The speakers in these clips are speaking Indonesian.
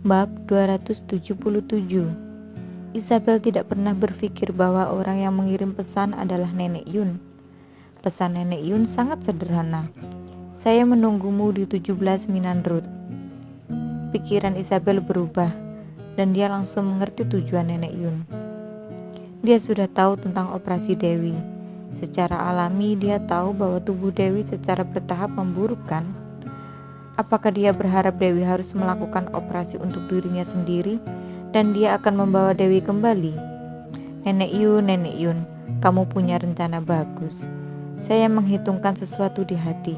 Bab 277. Isabel tidak pernah berpikir bahwa orang yang mengirim pesan adalah Nenek Yun. Pesan Nenek Yun sangat sederhana. Saya menunggumu di 17 Minan Road. Pikiran Isabel berubah dan dia langsung mengerti tujuan Nenek Yun. Dia sudah tahu tentang operasi Dewi. Secara alami dia tahu bahwa tubuh Dewi secara bertahap memburuk kan? Apakah dia berharap Dewi harus melakukan operasi untuk dirinya sendiri dan dia akan membawa Dewi kembali? Nenek Yun, kamu punya rencana bagus. Saya menghitungkan sesuatu di hati.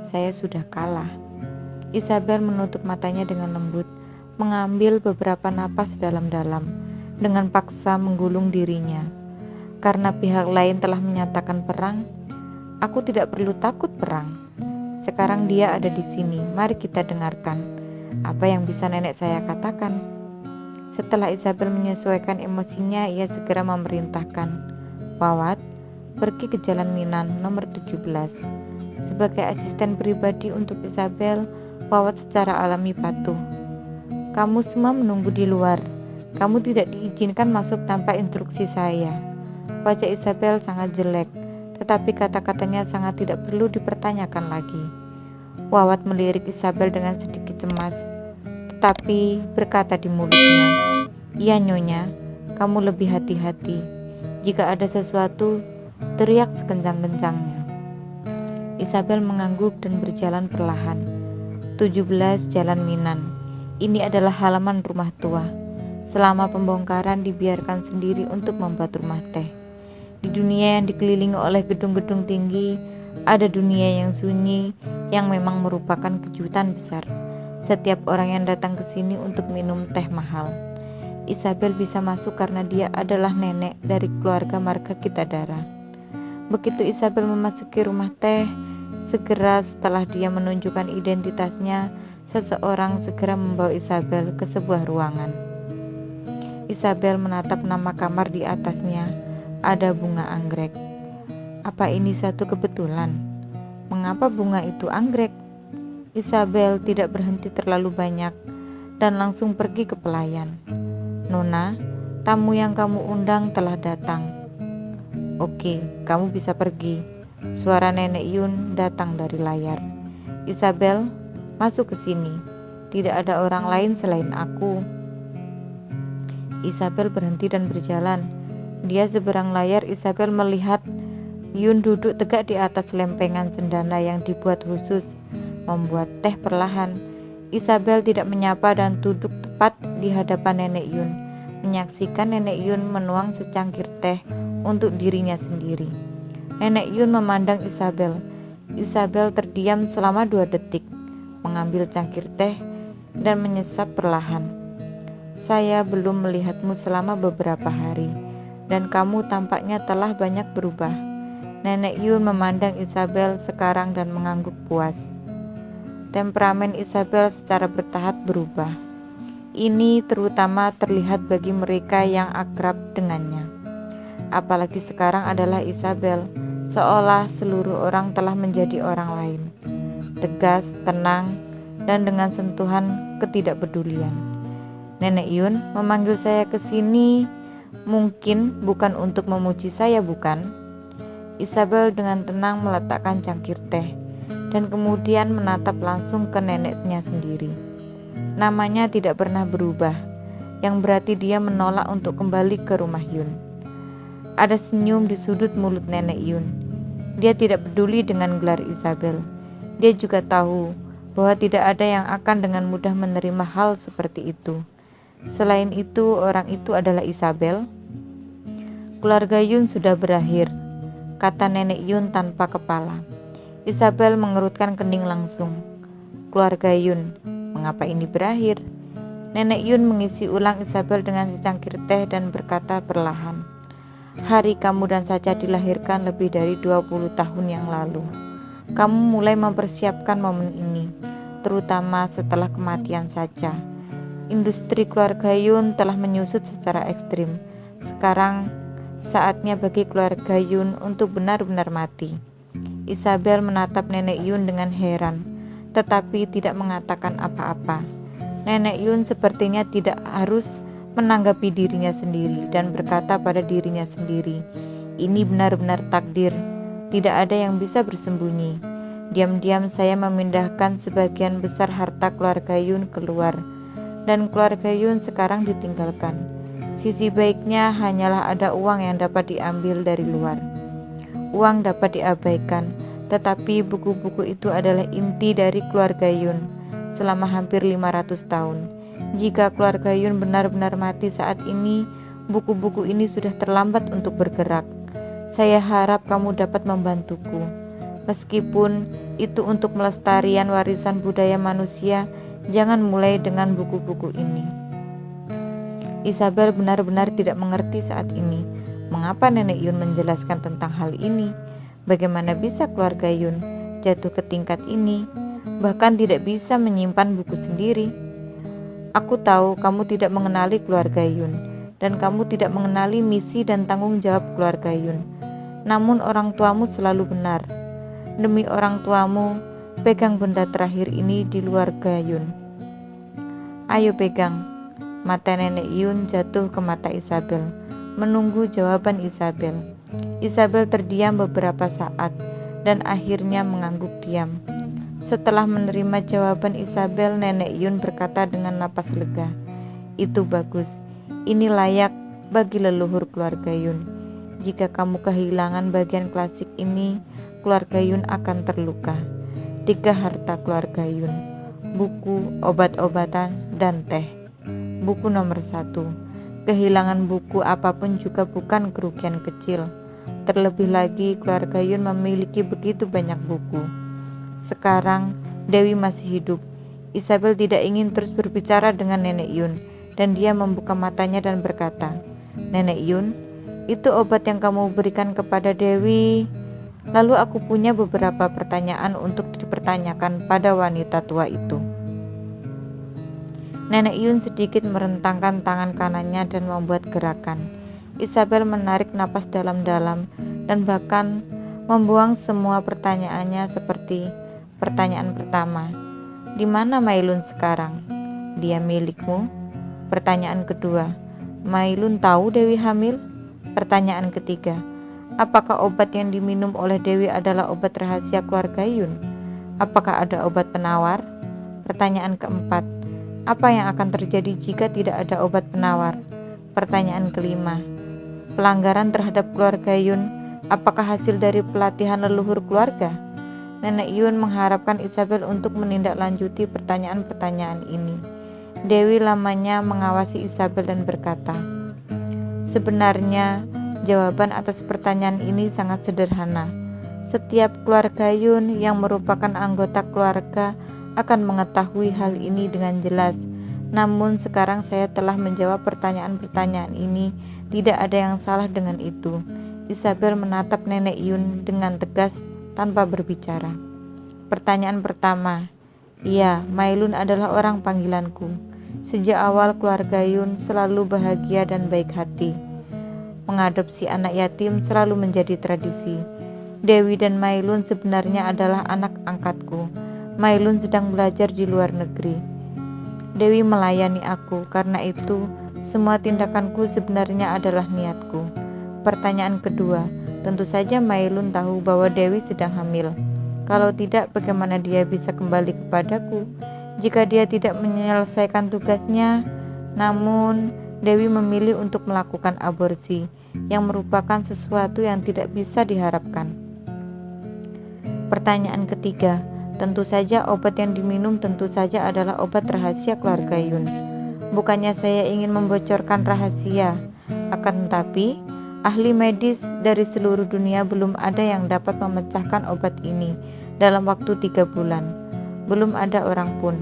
Saya sudah kalah. Isabel menutup matanya dengan lembut, mengambil beberapa napas dalam-dalam, dengan paksa menggulung dirinya. Karena pihak lain telah menyatakan perang, aku tidak perlu takut perang. Sekarang dia ada di sini, mari kita dengarkan apa yang bisa nenek saya katakan. Setelah Isabel menyesuaikan emosinya, ia segera memerintahkan, Wawat, pergi ke Jalan Minan nomor 17. Sebagai asisten pribadi untuk Isabel, Wawat secara alami patuh. Kamu semua menunggu di luar. Kamu tidak diizinkan masuk tanpa instruksi saya. Wajah Isabel sangat jelek, tetapi kata-katanya sangat tidak perlu dipertanyakan lagi. Wawat melirik Isabel dengan sedikit cemas, tetapi berkata di mulutnya, Iya Nyonya, kamu lebih hati-hati. Jika ada sesuatu, teriak sekencang-kencangnya. Isabel mengangguk dan berjalan perlahan. 17 Jalan Minan. Ini adalah halaman rumah tua. Selama pembongkaran dibiarkan sendiri untuk membuat rumah teh. Di dunia yang dikelilingi oleh gedung-gedung tinggi, ada dunia yang sunyi yang memang merupakan kejutan besar. Setiap orang yang datang ke sini untuk minum teh mahal. Isabel bisa masuk karena dia adalah nenek dari keluarga marga Kitadara. Begitu Isabel memasuki rumah teh, segera setelah dia menunjukkan identitasnya, seseorang segera membawa Isabel ke sebuah ruangan. Isabel menatap nama kamar di atasnya. Ada bunga anggrek. Apa ini satu kebetulan? Mengapa bunga itu anggrek? Isabel tidak berhenti terlalu banyak dan langsung pergi ke pelayan. Nona, tamu yang kamu undang telah datang. Oke, kamu bisa pergi. Suara Nenek Yun datang dari layar. Isabel, masuk ke sini. Tidak ada orang lain selain aku. Isabel berhenti dan berjalan. Dia seberang layar. Isabel melihat Yun duduk tegak di atas lempengan cendana yang dibuat khusus membuat teh perlahan. Isabel tidak menyapa dan duduk tepat di hadapan Nenek Yun, menyaksikan Nenek Yun menuang secangkir teh untuk dirinya sendiri. Nenek Yun memandang Isabel. Isabel terdiam selama 2 detik, mengambil cangkir teh dan menyesap perlahan. Saya belum melihatmu selama beberapa hari, dan kamu tampaknya telah banyak berubah. Nenek Yun memandang Isabel sekarang dan mengangguk puas. Temperamen Isabel secara bertahap berubah. Ini terutama terlihat bagi mereka yang akrab dengannya. Apalagi sekarang adalah Isabel, seolah seluruh orang telah menjadi orang lain. Tegas, tenang, dan dengan sentuhan ketidakpedulian. Nenek Yun memanggil saya ke sini mungkin bukan untuk memuji saya, bukan? Isabel dengan tenang meletakkan cangkir teh dan kemudian menatap langsung ke neneknya sendiri. Namanya tidak pernah berubah, yang berarti dia menolak untuk kembali ke rumah Yun. Ada senyum di sudut mulut Nenek Yun. Dia tidak peduli dengan gelar Isabel. Dia juga tahu bahwa tidak ada yang akan dengan mudah menerima hal seperti itu. Selain itu, orang itu adalah Isabel. Keluarga Yun sudah berakhir, kata Nenek Yun tanpa kepala. Isabel mengerutkan kening langsung. Keluarga Yun, mengapa ini berakhir? Nenek Yun mengisi ulang Isabel dengan secangkir teh dan berkata perlahan, Hari kamu dan Sacha dilahirkan lebih dari 20 tahun yang lalu. Kamu mulai mempersiapkan momen ini, terutama setelah kematian Sacha. Industri keluarga Yun telah menyusut secara ekstrim. Sekarang saatnya bagi keluarga Yun untuk benar-benar mati. Isabel menatap Nenek Yun dengan heran, tetapi tidak mengatakan apa-apa. Nenek Yun sepertinya tidak harus menanggapi dirinya sendiri dan berkata pada dirinya sendiri, "Ini benar-benar takdir, tidak ada yang bisa bersembunyi." Diam-diam saya memindahkan sebagian besar harta keluarga Yun keluar, dan keluarga Yun sekarang ditinggalkan. Sisi baiknya hanyalah ada uang yang dapat diambil dari luar. Uang dapat diabaikan, tetapi buku-buku itu adalah inti dari keluarga Yun selama hampir 500 tahun. Jika keluarga Yun benar-benar mati saat ini, buku-buku ini sudah terlambat untuk bergerak. Saya harap kamu dapat membantuku. Meskipun itu untuk melestarian warisan budaya manusia, jangan mulai dengan buku-buku ini. Isabel benar-benar tidak mengerti saat ini. Mengapa Nenek Yun menjelaskan tentang hal ini? Bagaimana bisa keluarga Yun jatuh ke tingkat ini, bahkan tidak bisa menyimpan buku sendiri? Aku tahu kamu tidak mengenali keluarga Yun, dan kamu tidak mengenali misi dan tanggung jawab keluarga Yun. Namun orang tuamu selalu benar. Demi orang tuamu, pegang benda terakhir ini di luar Gayun. Ayo pegang. Mata Nenek Yun jatuh ke mata Isabel, menunggu jawaban Isabel. Isabel terdiam beberapa saat dan akhirnya mengangguk diam. Setelah menerima jawaban Isabel, Nenek Yun berkata dengan napas lega, "Itu bagus. Ini layak bagi leluhur keluarga Yun. Jika kamu kehilangan bagian klasik ini, keluarga Yun akan terluka. 3 harta keluarga Yun: buku, obat-obatan, dan teh. Buku nomor 1. Kehilangan buku apapun juga bukan kerugian kecil. Terlebih lagi keluarga Yun memiliki begitu banyak buku. Sekarang Dewi masih hidup." Isabel tidak ingin terus berbicara dengan Nenek Yun, dan dia membuka matanya dan berkata, "Nenek Yun, itu obat yang kamu berikan kepada Dewi." Lalu aku punya beberapa pertanyaan untuk dipertanyakan pada wanita tua itu. Nenek Yun sedikit merentangkan tangan kanannya dan membuat gerakan. Isabel menarik napas dalam-dalam dan bahkan membuang semua pertanyaannya seperti pertanyaan pertama, "Di mana Mailun sekarang? Dia milikmu?" Pertanyaan kedua, "Mailun tahu Dewi hamil?" Pertanyaan ketiga, "Apakah obat yang diminum oleh Dewi adalah obat rahasia keluarga Yun? Apakah ada obat penawar?" Pertanyaan keempat, "Apa yang akan terjadi jika tidak ada obat penawar?" Pertanyaan kelima, "Pelanggaran terhadap keluarga Yun, apakah hasil dari pelatihan leluhur keluarga?" Nenek Yun mengharapkan Isabel untuk menindaklanjuti pertanyaan-pertanyaan ini. Dewi lamanya mengawasi Isabel dan berkata, "Sebenarnya jawaban atas pertanyaan ini sangat sederhana. Setiap keluarga Yun yang merupakan anggota keluarga akan mengetahui hal ini dengan jelas. Namun sekarang saya telah menjawab pertanyaan-pertanyaan ini. Tidak ada yang salah dengan itu." Isabel menatap Nenek Yun dengan tegas tanpa berbicara. Pertanyaan pertama, "Iya, Mailun adalah orang panggilanku. Sejak awal keluarga Yun selalu bahagia dan baik hati. Mengadopsi anak yatim selalu menjadi tradisi. Dewi dan Mailun sebenarnya adalah anak angkatku. Mailun sedang belajar di luar negeri. Dewi melayani aku, karena itu semua tindakanku sebenarnya adalah niatku." Pertanyaan kedua, "Tentu saja Mailun tahu bahwa Dewi sedang hamil. Kalau tidak, bagaimana dia bisa kembali kepadaku jika dia tidak menyelesaikan tugasnya?" Namun Dewi memilih untuk melakukan aborsi, yang merupakan sesuatu yang tidak bisa diharapkan. Pertanyaan ketiga, "Tentu saja obat yang diminum tentu saja adalah obat rahasia keluarga Yun. Bukannya saya ingin membocorkan rahasia, akan tetapi ahli medis dari seluruh dunia belum ada yang dapat memecahkan obat ini dalam waktu 3 bulan. Belum ada orang pun.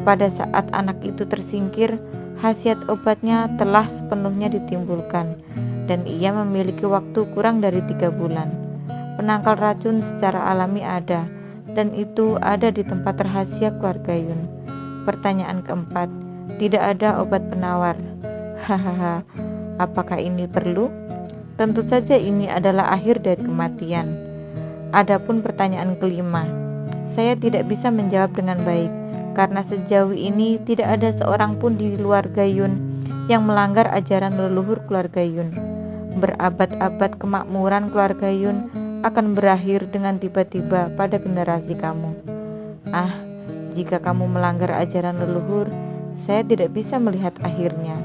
Pada saat anak itu tersingkir, khasiat obatnya telah sepenuhnya ditimbulkan, dan ia memiliki waktu kurang dari 3 bulan. Penangkal racun secara alami ada, dan itu ada di tempat rahasia keluarga Yun." Pertanyaan keempat, "Tidak ada obat penawar. Hahaha, apakah ini perlu? Tentu saja ini adalah akhir dari kematian." Adapun pertanyaan kelima, "Saya tidak bisa menjawab dengan baik karena sejauh ini tidak ada seorang pun di keluarga Yun yang melanggar ajaran leluhur keluarga Yun. Berabad-abad kemakmuran keluarga Yun akan berakhir dengan tiba-tiba pada generasi kamu. Ah, jika kamu melanggar ajaran leluhur, saya tidak bisa melihat akhirnya.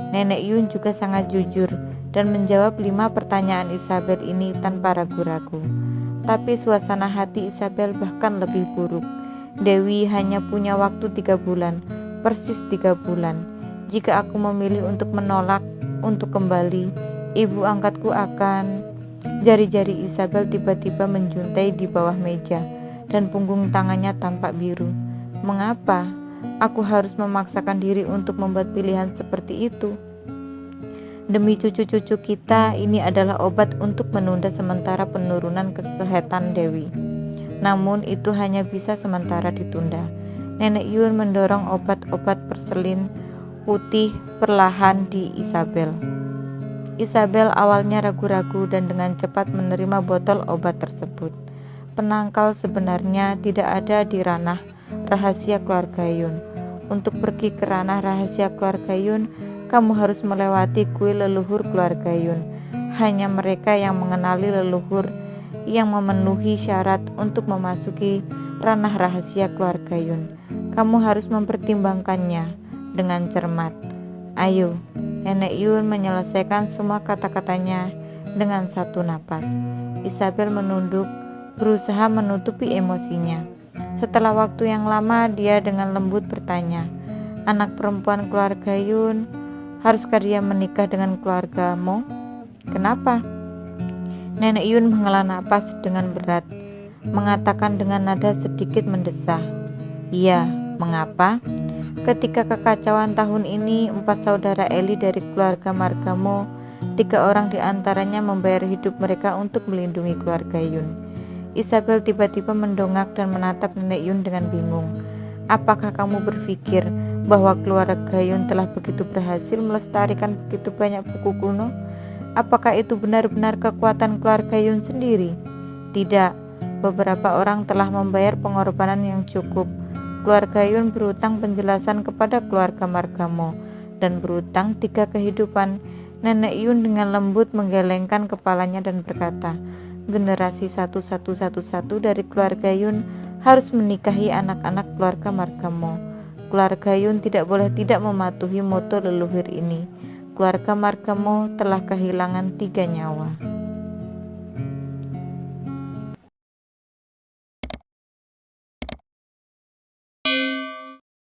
Nenek Yun juga sangat jujur dan menjawab 5 pertanyaan Isabel ini tanpa ragu-ragu. Tapi suasana hati Isabel bahkan lebih buruk. Dewi hanya punya waktu 3 bulan, persis 3 bulan. Jika aku memilih untuk menolak, untuk kembali, ibu angkatku akan... Jari-jari Isabel tiba-tiba menjuntai di bawah meja dan punggung tangannya tampak biru. Mengapa aku harus memaksakan diri untuk membuat pilihan seperti itu? Demi cucu-cucu kita, ini adalah obat untuk menunda sementara penurunan kesehatan Dewi. Namun itu hanya bisa sementara ditunda. Nenek Yun mendorong obat-obat perselin putih perlahan di Isabel. Isabel awalnya ragu-ragu dan dengan cepat menerima botol obat tersebut. Penangkal sebenarnya tidak ada di ranah rahasia keluarga Yun. Untuk pergi ke ranah rahasia keluarga Yun, kamu harus melewati kuil leluhur keluarga Yun. Hanya mereka yang mengenali leluhur yang memenuhi syarat untuk memasuki ranah rahasia keluarga Yun. Kamu harus mempertimbangkannya dengan cermat. Ayo, Nenek Yun menyelesaikan semua kata-katanya dengan satu napas. Isabel menunduk, berusaha menutupi emosinya. Setelah waktu yang lama, dia dengan lembut bertanya, "Anak perempuan keluarga Yun, haruskah dia menikah dengan keluargamu? Kenapa?" Nenek Yun menghela napas dengan berat, mengatakan dengan nada sedikit mendesah, "Iya, mengapa? Ketika kekacauan tahun ini, 4 saudara Eli dari keluarga Margamo, 3 orang diantaranya membayar hidup mereka untuk melindungi keluarga Yun." Isabel tiba-tiba mendongak dan menatap Nenek Yun dengan bingung. "Apakah kamu berpikir bahwa keluarga Yun telah begitu berhasil melestarikan begitu banyak buku kuno? Apakah itu benar-benar kekuatan keluarga Yun sendiri? Tidak, beberapa orang telah membayar pengorbanan yang cukup. Keluarga Yun berutang penjelasan kepada keluarga Margamo dan berutang 3 kehidupan." Nenek Yun dengan lembut menggelengkan kepalanya dan berkata, "Generasi 1111 dari keluarga Yun harus menikahi anak-anak keluarga Margamo. Keluarga Yun tidak boleh tidak mematuhi moto leluhur ini. Keluarga Margamo telah kehilangan 3 nyawa."